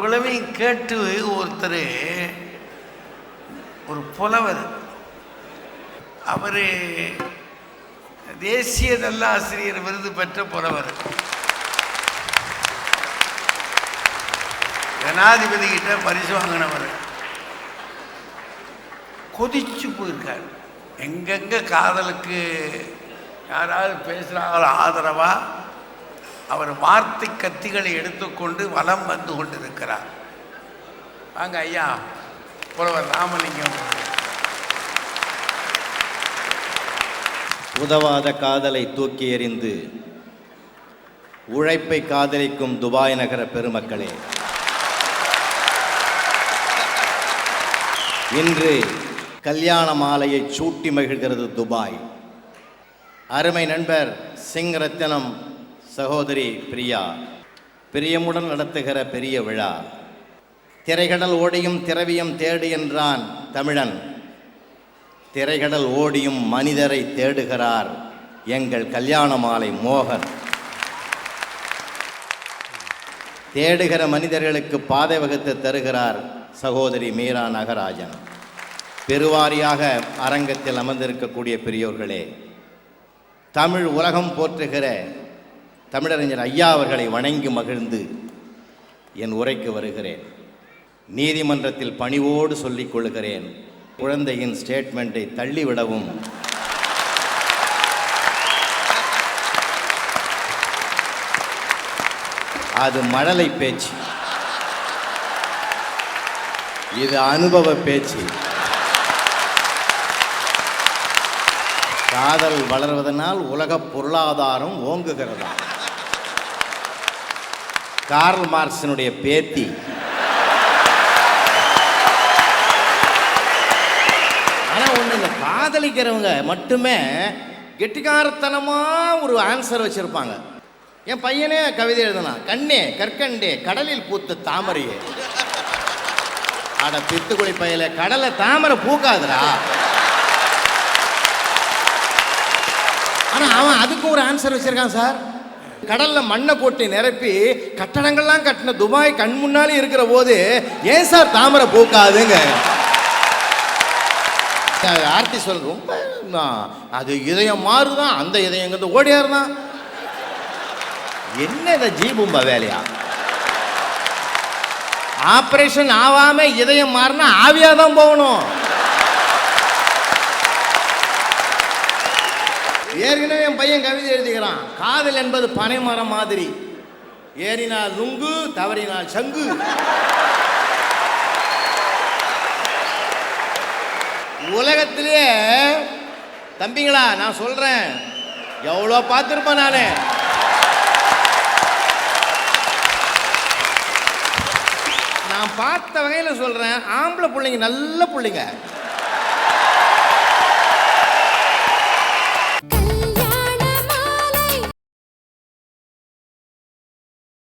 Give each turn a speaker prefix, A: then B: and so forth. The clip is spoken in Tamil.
A: இவ்வளவையும் கேட்டு ஒருத்தர், ஒரு புலவர், அவர் தேசிய நல்லாசிரியர் விருது பெற்ற புலவர், ஜனாதிபதி கிட்ட பரிசு வாங்கினவர், கொதிச்சு போயிருக்கார். எங்கெங்க காதலுக்கு யாராவது பேசுகிறாங்களோ ஆதரவா அவர் வார்த்தை கத்திகளை எடுத்துக்கொண்டு வலம் வந்து கொண்டிருக்கிறார். வாங்க ஐயா, புலவர் ராமலிங்கம்.
B: உதவாத காதலை தூக்கி எறிந்து உழைப்பை காதலிக்கும் துபாய் நகர பெருமக்களே, இன்று கல்யாண மாலையை சூட்டி மகிழ்கிறது துபாய். அருமை நண்பர் சிங் ரத்தினம் சகோதரி பிரியா பிரியமுடன் நடத்துகிற பெரிய விழா. திரைகடல் ஓடியும் திரவியம் தேடு என்றான் தமிழன். திரைகடல் ஓடியும் மனிதரை தேடுகிறார் எங்கள் கல்யாண மாலை மோகன். தேடுகிற மனிதர்களுக்கு பாதை வகுத்து தருகிறார் சகோதரி மீரா நகராஜன். பெருவாரியாக அரங்கத்தில் அமர்ந்திருக்கக்கூடிய பெரியோர்களே, தமிழ் உலகம் போற்றுகிற தமிழறிஞர் ஐயா அவர்களை வணங்கி மகிழ்ந்து என் உரைக்கு வருகிறேன். நீதிமன்றத்தில் பணிவோடு சொல்லிக் கொள்கிறேன், குழந்தையின் ஸ்டேட்மெண்ட்டை தள்ளிவிடவும் அது மழலை பேச்சு, இது அனுபவ பேச்சு. காதல் வளர்வதனால் உலக பொருளாதாரம் ஓங்குகிறதா? கார்ல் மார்க்ஸினுடைய பேத்தி. ஆனால் ஒன்று இல்லை, காதலிக்கிறவங்க மட்டுமே கெட்டிக்காரத்தனமாக ஒரு ஆன்சர் வச்சுருப்பாங்க. என் பையனே கவிதை எழுதுனா, கண்ணே கற்கண்டே கடலில் பூத்த தாமரையே. அட பித்துக்குழி பையல, கடலை தாமரை பூக்காதுடா. ஆனால் அவன் அதுக்கு ஒரு ஆன்சர் வச்சிருக்கான் சார். கடல்ல மண்ணை போட்டு நிரப்பி கட்டடங்கள்லாம் கட்டின துபாய் கண் முன்னாலே இருக்கிற போது ஏன் சார் தாமரை பூக்காதுங்க? ஆர்த்தி சொல் ரொம்ப அது இதயம் மாறுதான், அந்த இதயங்கிறது ஓடியாருதான். என்ன இதை ஜீபும்பா வேலையா? ஆபரேஷன் ஆகாம இதயம் மாறினா ஆவியா தான் போகணும். ஏற்கனவே என் பையன் கவிதை எழுதுகிறான், காதல் என்பது பனைமரம் மாதிரி, ஏறினால் நுங்கு தவறினால் சங்கு. உலகத்திலேயே தம்பிங்களா நான் சொல்றேன், எவ்வளோ பார்த்துருப்பேன் நானு. நான் பார்த்த வகையில் சொல்றேன், ஆம்பளை பிள்ளைங்க நல்ல பிள்ளைங்க,